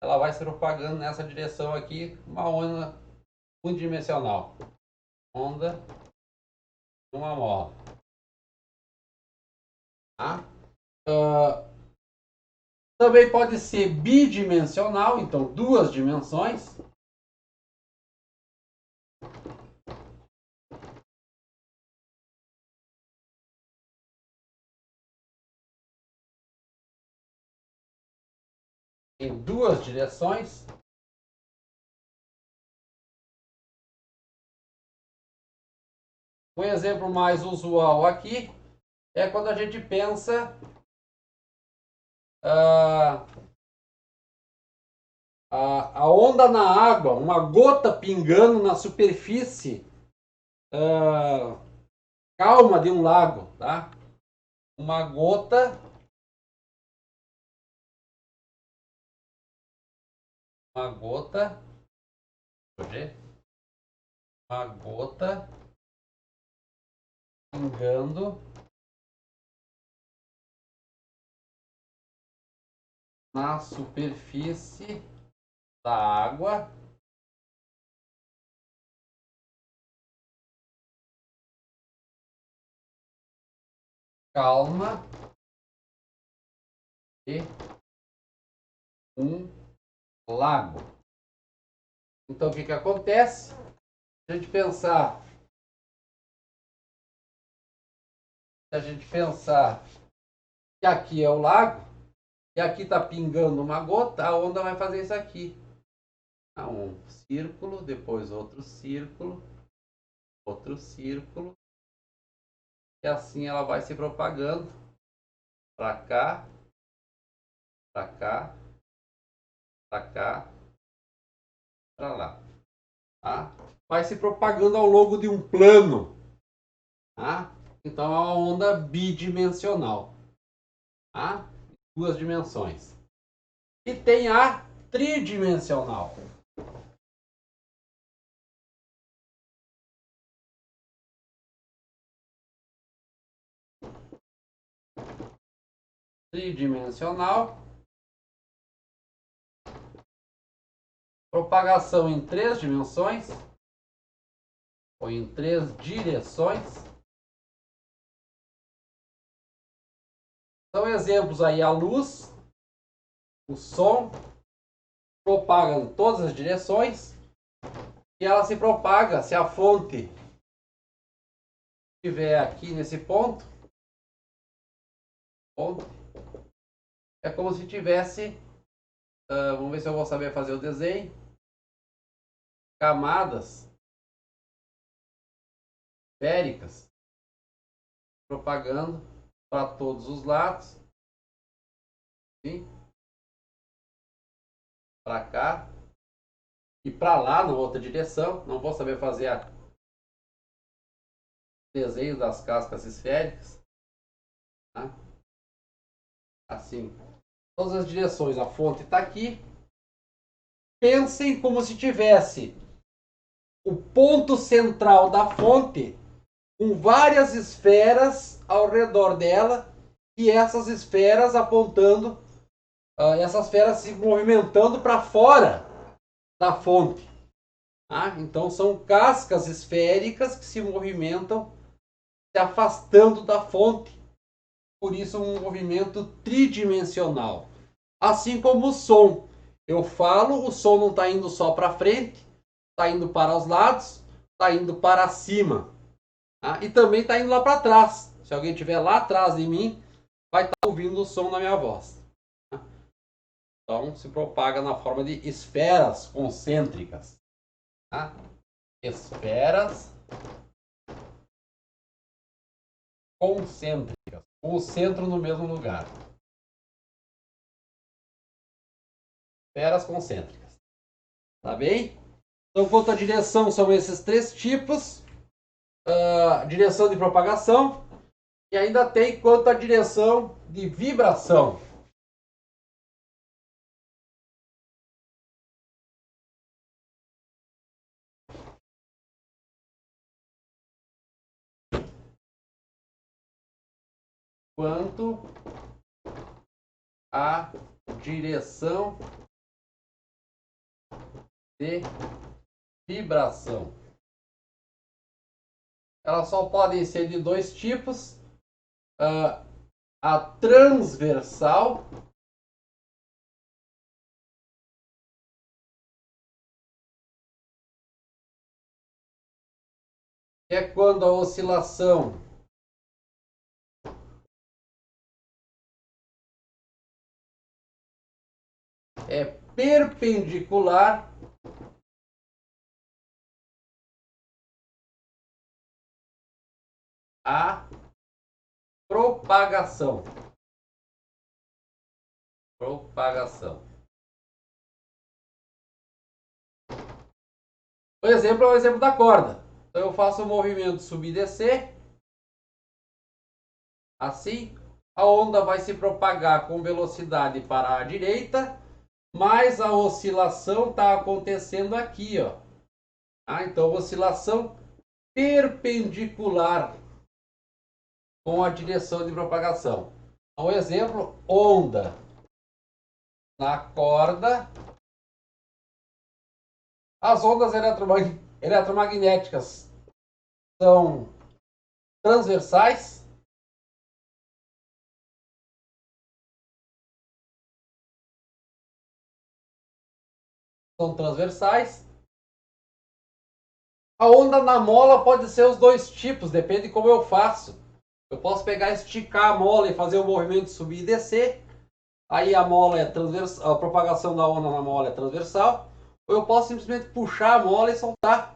ela vai se propagando nessa direção aqui, uma onda unidimensional. Onda numa mola. Tá? Também pode ser bidimensional, então duas dimensões. Em duas direções. Um exemplo mais usual aqui é quando a gente pensa a onda na água, uma gota pingando na superfície calma de um lago, tá? Uma gota pingando na superfície da água calma de um lago. Então o que que acontece? Se a gente pensar que aqui é o lago e aqui está pingando uma gota, a onda vai fazer isso aqui. Um círculo, depois outro círculo, e assim ela vai se propagando para cá, para cá, para cá, para lá. Tá? Vai se propagando ao longo de um plano. Tá? Então é uma onda bidimensional. Tá? Duas dimensões. E tem a tridimensional. Tridimensional. Propagação em três dimensões. Ou em três direções. São exemplos aí a luz, o som, propagam em todas as direções. E ela se propaga se a fonte estiver aqui nesse ponto. É como se tivesse, vamos ver se eu vou saber fazer o desenho, camadas esféricas propagando para todos os lados, para cá e para lá na outra direção. Não vou saber fazer desenho das cascas esféricas, tá? Assim, todas as direções. A fonte está aqui. Pensem como se tivesse o ponto central da fonte com várias esferas ao redor dela e essas esferas apontando, essas esferas se movimentando para fora da fonte. Tá? Então são cascas esféricas que se movimentam se afastando da fonte. Por isso um movimento tridimensional. Assim como o som. Eu falo, o som não está indo só para frente, está indo para os lados, está indo para cima. Tá? E também está indo lá para trás. Se alguém estiver lá atrás de mim, vai estar ouvindo o som da minha voz. Tá? Então, se propaga na forma de esferas concêntricas. Tá? Esferas concêntricas, com o centro no mesmo lugar. Esferas concêntricas. Tá bem? Então, quanto à direção, são esses três tipos. Direção de propagação. E ainda tem quanto à direção de vibração. Quanto à direção de vibração. Elas só podem ser de dois tipos. A transversal é quando a oscilação é perpendicular à propagação. Propagação. O exemplo é o exemplo da corda. Então eu faço o movimento subir e descer. Assim, a onda vai se propagar com velocidade para a direita, mas a oscilação está acontecendo aqui, ó. Então, oscilação perpendicular com a direção de propagação. Então, exemplo, onda na corda. As ondas eletromagnéticas são transversais. São transversais. A onda na mola pode ser os dois tipos, depende de como eu faço. Eu posso pegar, esticar a mola e fazer o movimento subir e descer. Aí a mola é transversal, a propagação da onda na mola é transversal. Ou eu posso simplesmente puxar a mola e soltar.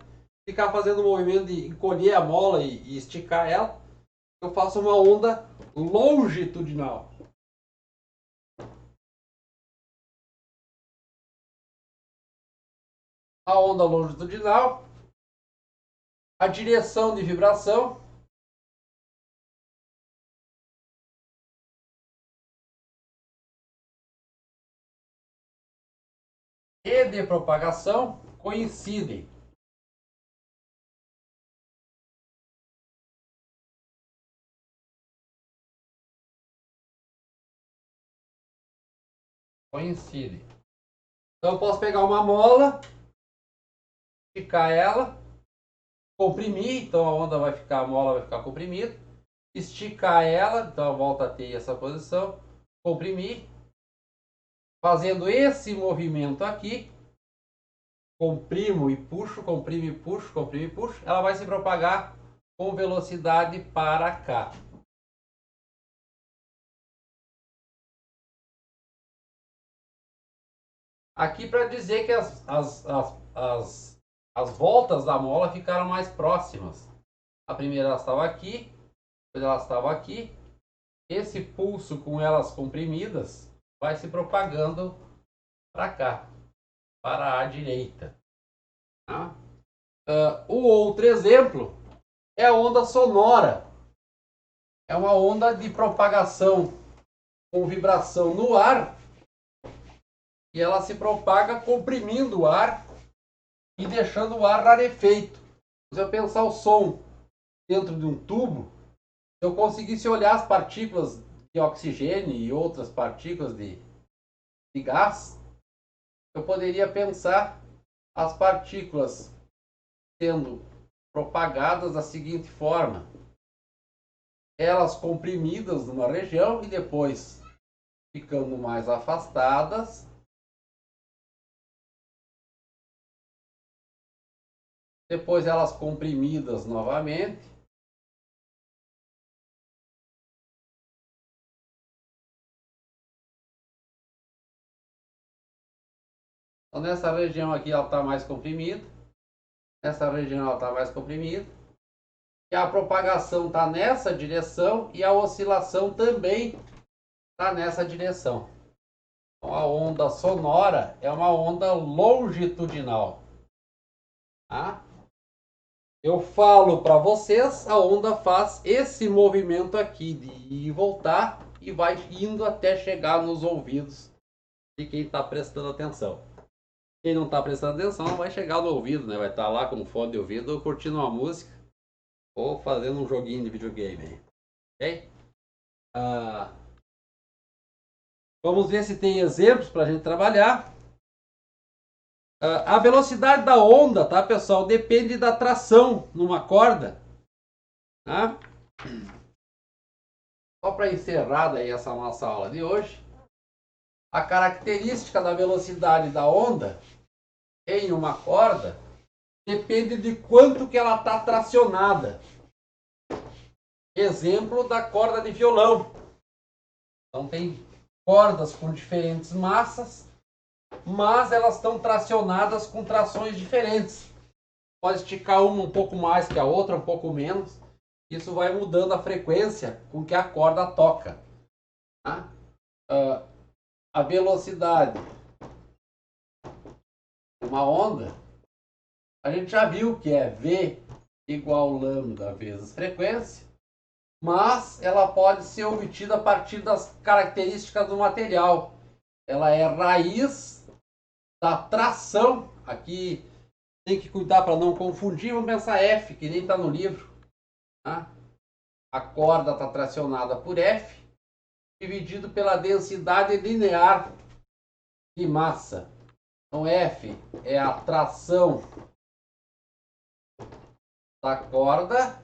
Ficar fazendo o movimento de encolher a mola e esticar ela. Eu faço uma onda longitudinal. A onda longitudinal, a direção de vibração e de propagação coincidem. Coincidem. Então eu posso pegar uma mola, esticar ela, comprimir, então a onda vai ficar, a mola vai ficar comprimida, esticar ela, então volta a ter essa posição, comprimir, fazendo esse movimento aqui, comprimo e puxo, comprimo e puxo, comprimo e puxo, ela vai se propagar com velocidade para cá. Aqui para dizer que as voltas da mola ficaram mais próximas. A primeira ela estava aqui, depois ela estava aqui. Esse pulso com elas comprimidas vai se propagando para cá, para a direita. Tá? O outro exemplo é a onda sonora. É uma onda de propagação com vibração no ar e ela se propaga comprimindo o ar e deixando o ar rarefeito. Se eu pensar o som dentro de um tubo, se eu conseguisse olhar as partículas de oxigênio e outras partículas de gás, eu poderia pensar as partículas sendo propagadas da seguinte forma: elas comprimidas numa região e depois ficando mais afastadas Depois elas comprimidas novamente. Então nessa região aqui ela está mais comprimida. Nessa região ela está mais comprimida. E a propagação está nessa direção e a oscilação também está nessa direção. Então a onda sonora é uma onda longitudinal. Tá? Eu falo para vocês, a onda faz esse movimento aqui de ir e voltar e vai indo até chegar nos ouvidos de quem está prestando atenção. Quem não está prestando atenção não vai chegar no ouvido, né? Vai estar lá com fone de ouvido curtindo uma música ou fazendo um joguinho de videogame. Ok? Vamos ver se tem exemplos para a gente trabalhar. A velocidade da onda, tá, pessoal, depende da tração numa corda. Tá? Só para encerrar daí essa nossa aula de hoje, a característica da velocidade da onda em uma corda depende de quanto que ela está tracionada. Exemplo da corda de violão. Então tem cordas com diferentes massas, mas elas estão tracionadas com trações diferentes. Pode esticar uma um pouco mais que a outra, um pouco menos. Isso vai mudando a frequência com que a corda toca. Tá? A velocidade de uma onda, a gente já viu que é V igual lambda vezes frequência, mas ela pode ser obtida a partir das características do material. Ela é raiz da tração. Aqui tem que cuidar para não confundir. Vamos pensar F, que nem está no livro. Tá? A corda está tracionada por F, dividido pela densidade linear de massa. Então F é a tração da corda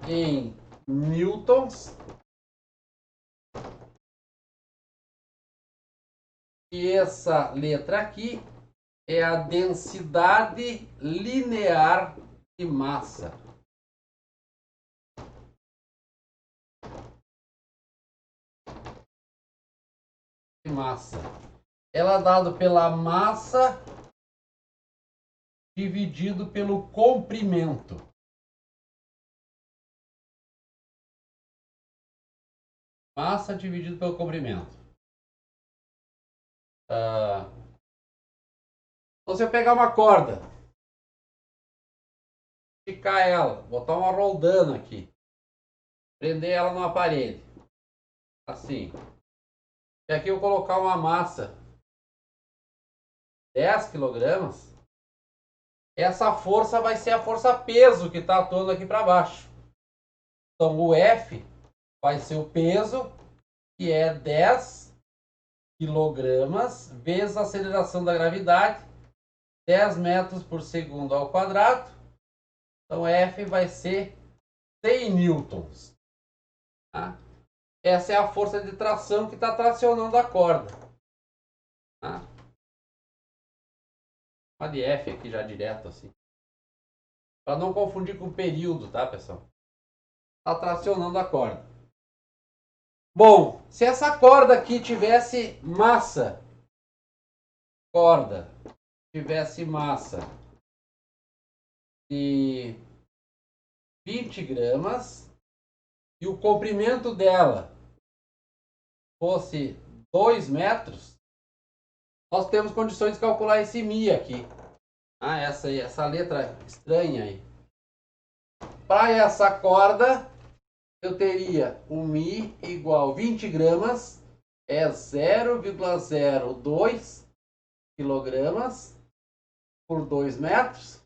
em newtons. E essa letra aqui é a densidade linear de massa. Ela é dada pela massa dividido pelo comprimento. Massa dividido pelo comprimento. Então, se eu pegar uma corda, esticar ela, botar uma roldana aqui, prender ela numa parede, assim, e aqui eu colocar uma massa 10 kg, essa força vai ser a força peso que está atuando aqui para baixo. Então o F vai ser o peso, que é 10 kg vezes a aceleração da gravidade, 10 metros por segundo ao quadrado. Então F vai ser 100 newtons. Tá? Essa é a força de tração que está tracionando a corda. Tá? Uma de F aqui já direto assim. Para não confundir com o período, tá, pessoal? Está tracionando a corda. Bom, se essa corda aqui tivesse massa, de 20 gramas e o comprimento dela fosse 2 metros, nós temos condições de calcular esse Mi aqui. Essa letra estranha aí. Para essa corda, eu teria um Mi igual 20 gramas, é 0,02 quilogramas por 2 metros,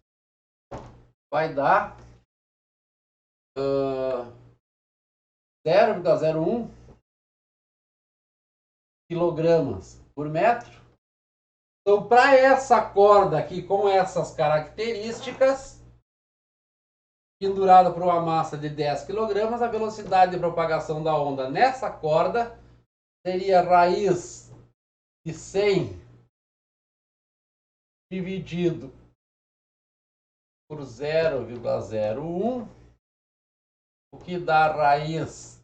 vai dar 0,01 quilogramas por metro. Então, para essa corda aqui com essas características, pendurada por uma massa de 10 kg, a velocidade de propagação da onda nessa corda seria raiz de 100 dividido por 0,01, o que dá raiz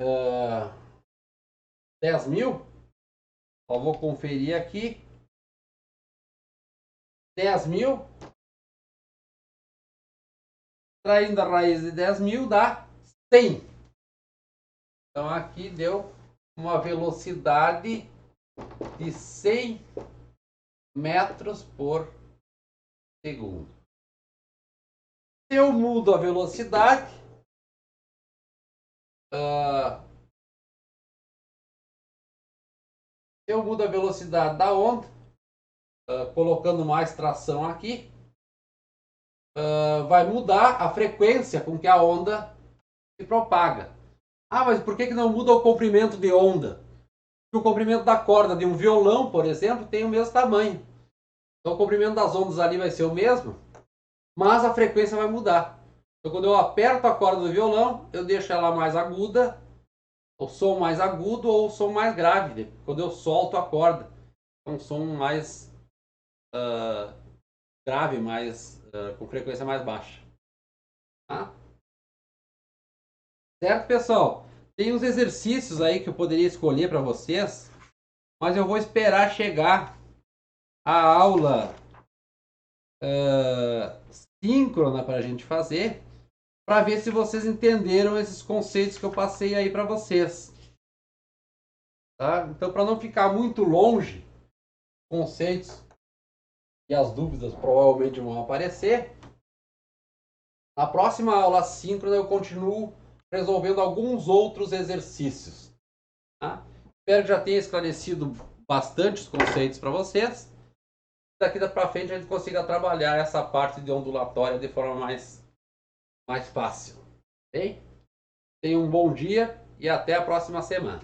10.000. Só vou conferir aqui. 10.000. Traindo a raiz de 10.000 dá 100. Então aqui deu uma velocidade de 100 metros por segundo. Se eu mudo a velocidade, da onda, colocando mais tração aqui, vai mudar a frequência com que a onda se propaga. Ah, mas por que não muda o comprimento de onda? Porque o comprimento da corda de um violão, por exemplo, tem o mesmo tamanho. Então o comprimento das ondas ali vai ser o mesmo, mas a frequência vai mudar. Então quando eu aperto a corda do violão, eu deixo ela mais aguda, o som mais agudo ou o som mais grave. Quando eu solto a corda, é um som mais grave, mais com frequência mais baixa. Tá? Certo, pessoal? Tem uns exercícios aí que eu poderia escolher para vocês, mas eu vou esperar chegar a aula síncrona para a gente fazer, para ver se vocês entenderam esses conceitos que eu passei aí para vocês. Tá? Então, para não ficar muito longe, conceitos e as dúvidas provavelmente vão aparecer, na próxima aula síncrona eu continuo resolvendo alguns outros exercícios. Tá? Espero que já tenha esclarecido bastante os conceitos para vocês. Daqui para frente a gente consiga trabalhar essa parte de ondulatória de forma mais fácil. Ok? Tenha um bom dia e até a próxima semana.